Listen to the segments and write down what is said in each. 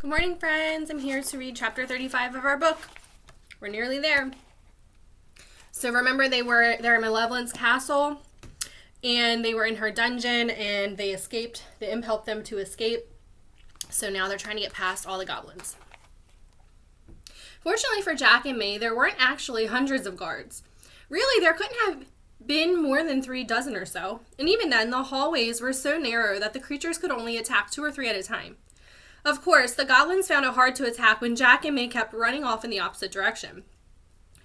Good morning, friends. I'm here to read chapter 35 of our book. We're nearly there. So remember, they're in Malevolent's castle, and they were in her dungeon, and they escaped. The imp helped them to escape. So now they're trying to get past all the goblins. Fortunately for Jack and May, there weren't actually hundreds of guards. Really, there couldn't have been more than 36 or so. And even then, the hallways were so narrow that the creatures could only attack 2 or 3 at a time. Of course, the goblins found it hard to attack when Jack and May kept running off in the opposite direction.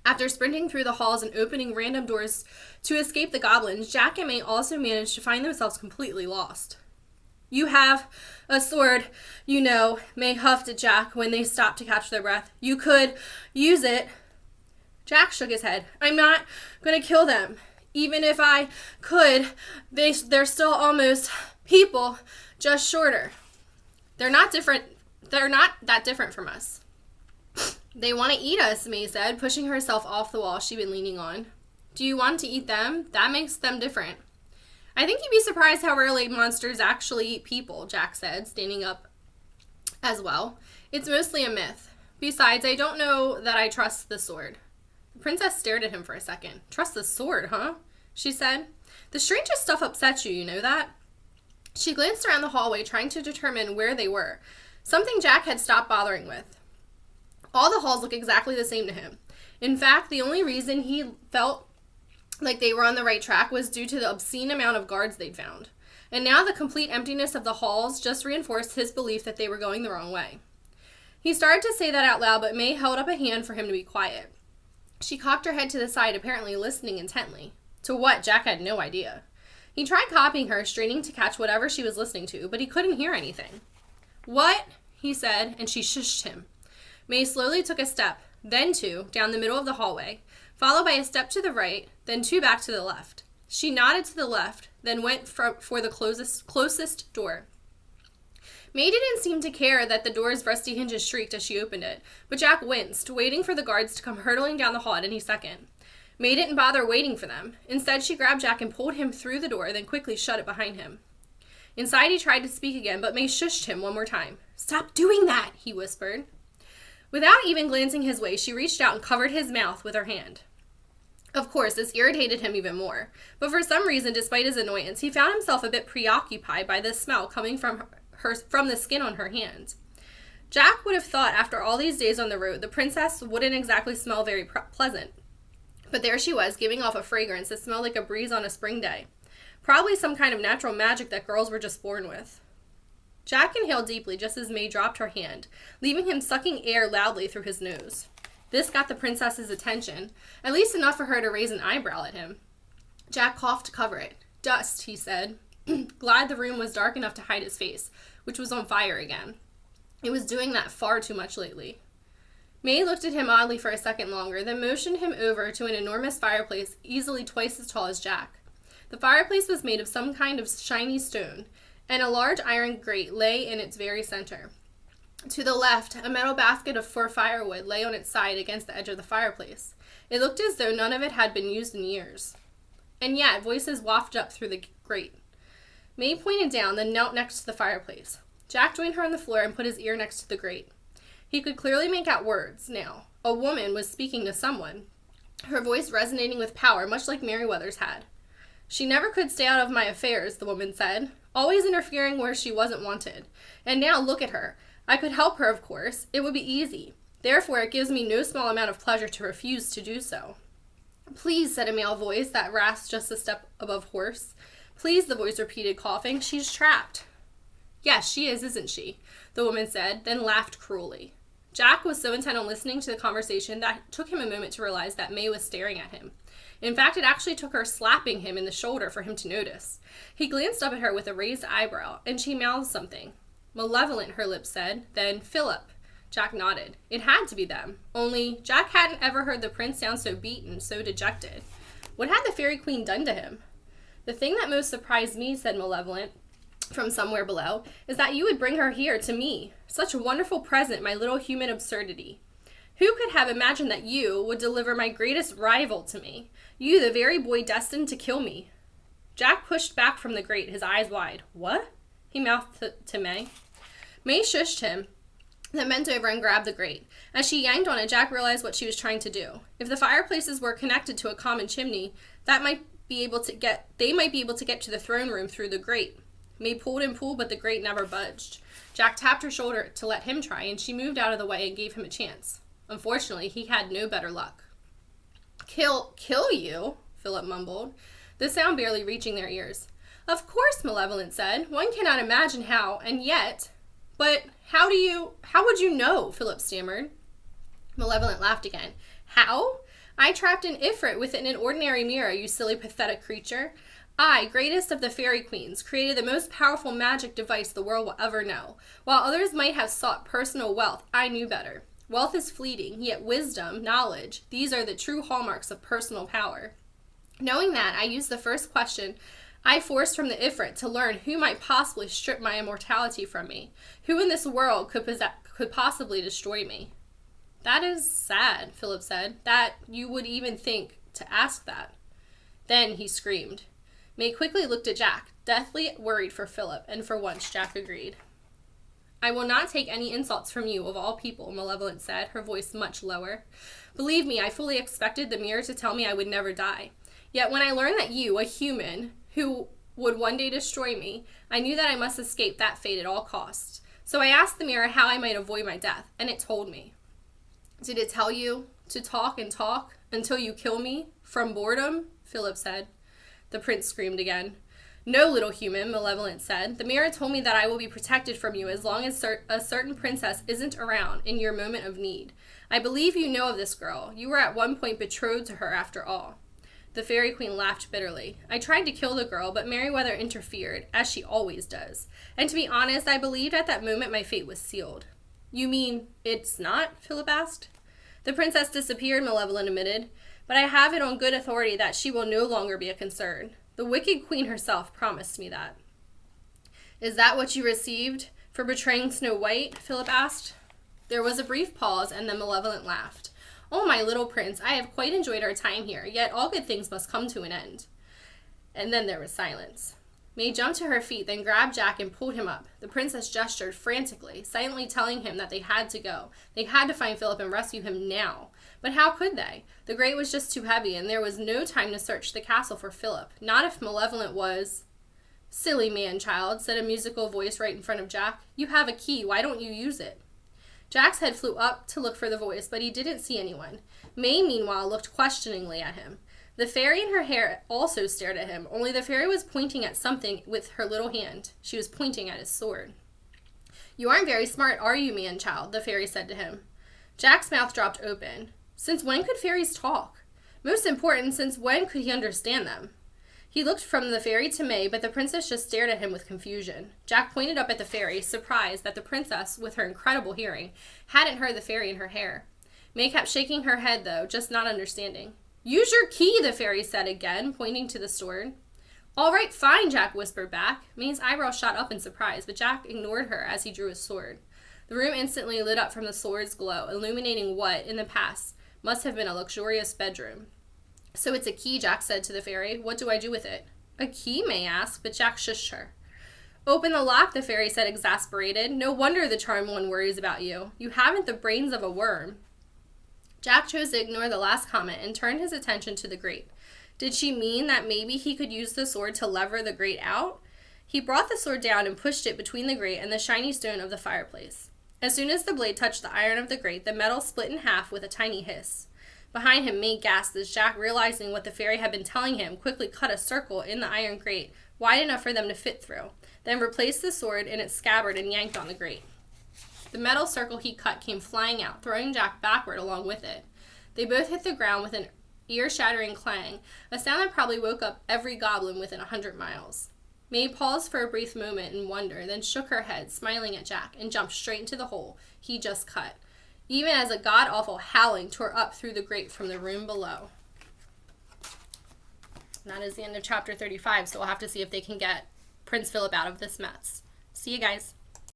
After sprinting through the halls and opening random doors to escape the goblins, Jack and May also managed to find themselves completely lost. "You have a sword, you know," May huffed at Jack when they stopped to catch their breath. "You could use it." Jack shook his head. "I'm not going to kill them. Even if I could, they're still almost people, just shorter. They're not that different from us." "They want to eat us," May said, pushing herself off the wall she'd been leaning on. "Do you want to eat them? That makes them different." "I think you'd be surprised how rarely monsters actually eat people," Jack said, standing up as well. "It's mostly a myth. Besides, I don't know that I trust the sword." The princess stared at him for a second. "Trust the sword, huh?" she said. "The strangest stuff upsets you know that?" She glanced around the hallway, trying to determine where they were, something Jack had stopped bothering with. All the halls looked exactly the same to him. In fact, the only reason he felt like they were on the right track was due to the obscene amount of guards they'd found. And now the complete emptiness of the halls just reinforced his belief that they were going the wrong way. He started to say that out loud, but May held up a hand for him to be quiet. She cocked her head to the side, apparently listening intently. To what, Jack had no idea. He tried copying her, straining to catch whatever she was listening to, but he couldn't hear anything. "What?" he said, and she shushed him. May slowly took a step, then 2, down the middle of the hallway, followed by a step to the right, then 2 back to the left. She nodded to the left, then went for the closest door. May didn't seem to care that the door's rusty hinges shrieked as she opened it, but Jack winced, waiting for the guards to come hurtling down the hall at any second. May didn't bother waiting for them. Instead, she grabbed Jack and pulled him through the door, then quickly shut it behind him. Inside, he tried to speak again, but May shushed him one more time. "Stop doing that," he whispered. Without even glancing his way, she reached out and covered his mouth with her hand. Of course, this irritated him even more, but for some reason, despite his annoyance, he found himself a bit preoccupied by the smell coming from the skin on her hand. Jack would have thought after all these days on the road, the princess wouldn't exactly smell very pleasant. But there she was, giving off a fragrance that smelled like a breeze on a spring day. Probably some kind of natural magic that girls were just born with. Jack inhaled deeply just as May dropped her hand, leaving him sucking air loudly through his nose. This got the princess's attention, at least enough for her to raise an eyebrow at him. Jack coughed to cover it. "Dust," he said. Glad the room was dark enough to hide his face, which was on fire again. It was doing that far too much lately. May looked at him oddly for a second longer, then motioned him over to an enormous fireplace easily twice as tall as Jack. The fireplace was made of some kind of shiny stone, and a large iron grate lay in its very center. To the left, a metal basket for firewood lay on its side against the edge of the fireplace. It looked as though none of it had been used in years. And yet, voices wafted up through the grate. May pointed down, then knelt next to the fireplace. Jack joined her on the floor and put his ear next to the grate. He could clearly make out words now. A woman was speaking to someone, her voice resonating with power, much like Merryweather's had. "She never could stay out of my affairs," the woman said, "always interfering where she wasn't wanted. And now look at her. I could help her, of course. It would be easy. Therefore, it gives me no small amount of pleasure to refuse to do so." "Please," said a male voice that rasped just a step above hoarse. "Please," the voice repeated, coughing. "She's trapped." "Yes, she is, isn't she?" the woman said, then laughed cruelly. Jack was so intent on listening to the conversation that it took him a moment to realize that May was staring at him. In fact, it actually took her slapping him in the shoulder for him to notice. He glanced up at her with a raised eyebrow, and she mouthed something. "Malevolent," her lips said. Then, "Philip." Jack nodded. It had to be them. Only, Jack hadn't ever heard the prince sound so beaten, so dejected. What had the fairy queen done to him? "The thing that most surprised me," said Malevolent, from somewhere below, "is that you would bring her here to me. Such a wonderful present, my little human absurdity. Who could have imagined that you would deliver my greatest rival to me? You, the very boy destined to kill me." Jack pushed back from the grate, his eyes wide. "What?" he mouthed to May. May shushed him, then bent over and grabbed the grate. As she yanked on it, Jack realized what she was trying to do. If the fireplaces were connected to a common chimney, they might be able to get to the throne room through the grate. May pulled and pulled, but the grate never budged. Jack tapped her shoulder to let him try, and she moved out of the way and gave him a chance. Unfortunately, he had no better luck. Kill you? Philip mumbled, the sound barely reaching their ears. Of course, Malevolent said. One cannot imagine how, and yet... But how would you know? Philip stammered. Malevolent laughed again. How? I trapped an Ifrit within an ordinary mirror, you silly, pathetic creature. I, greatest of the fairy queens, created the most powerful magic device the world will ever know. While others might have sought personal wealth, I knew better. Wealth is fleeting, yet wisdom, knowledge, these are the true hallmarks of personal power. Knowing that, I used the first question I forced from the Ifrit to learn who might possibly strip my immortality from me. Who in this world could possibly destroy me? That is sad, Philip said, that you would even think to ask that. Then he screamed. May quickly looked at Jack, deathly worried for Philip, and for once Jack agreed. I will not take any insults from you, of all people, Malevolent said, her voice much lower. Believe me, I fully expected the mirror to tell me I would never die. Yet when I learned that you, a human, who would one day destroy me, I knew that I must escape that fate at all costs. So I asked the mirror how I might avoid my death, and it told me. Did it tell you to talk and talk until you kill me? From boredom? Philip said. The prince screamed again. No, little human, Malevolent said. The mirror told me that I will be protected from you as long as a certain princess isn't around in your moment of need. I believe you know of this girl. You were at one point betrothed to her after all. The fairy queen laughed bitterly. I tried to kill the girl, but Merryweather interfered, as she always does. And to be honest, I believed at that moment my fate was sealed. You mean it's not? Philip asked. The princess disappeared, Malevolent admitted, but I have it on good authority that she will no longer be a concern. The wicked queen herself promised me that. Is that what you received for betraying Snow White? Philip asked. There was a brief pause, and then Malevolent laughed. Oh, my little prince, I have quite enjoyed our time here, yet all good things must come to an end. And then there was silence. May jumped to her feet, then grabbed Jack and pulled him up. The princess gestured frantically, silently telling him that they had to go. They had to find Philip and rescue him now. But how could they? The grate was just too heavy, and there was no time to search the castle for Philip. Not if Malevolent was... Silly man-child, said a musical voice right in front of Jack. You have a key. Why don't you use it? Jack's head flew up to look for the voice, but he didn't see anyone. May, meanwhile, looked questioningly at him. The fairy in her hair also stared at him, only the fairy was pointing at something with her little hand. She was pointing at his sword. You aren't very smart, are you, man-child? The fairy said to him. Jack's mouth dropped open. Since when could fairies talk? Most important, since when could he understand them? He looked from the fairy to May, but the princess just stared at him with confusion. Jack pointed up at the fairy, surprised that the princess, with her incredible hearing, hadn't heard the fairy in her hair. May kept shaking her head, though, just not understanding. Use your key, the fairy said again, pointing to the sword. All right, fine, Jack whispered back. May's eyebrows shot up in surprise, but Jack ignored her as he drew his sword. The room instantly lit up from the sword's glow, illuminating what, in the past, must have been a luxurious bedroom. So it's a key, Jack said to the fairy. What do I do with it? A key, May asked, but Jack shushed her. Open the lock, the fairy said, exasperated. No wonder the charmed one worries about you. You haven't the brains of a worm. Jack chose to ignore the last comment and turned his attention to the grate. Did she mean that maybe he could use the sword to lever the grate out? He brought the sword down and pushed it between the grate and the shiny stone of the fireplace. As soon as the blade touched the iron of the grate, the metal split in half with a tiny hiss. Behind him, May gasped as Jack, realizing what the fairy had been telling him, quickly cut a circle in the iron grate, wide enough for them to fit through, then replaced the sword in its scabbard and yanked on the grate. The metal circle he cut came flying out, throwing Jack backward along with it. They both hit the ground with an ear-shattering clang, a sound that probably woke up every goblin within 100 miles. May paused for a brief moment in wonder, then shook her head, smiling at Jack, and jumped straight into the hole he just cut, even as a god-awful howling tore up through the grate from the room below. And that is the end of chapter 35, so we'll have to see if they can get Prince Philip out of this mess. See you guys.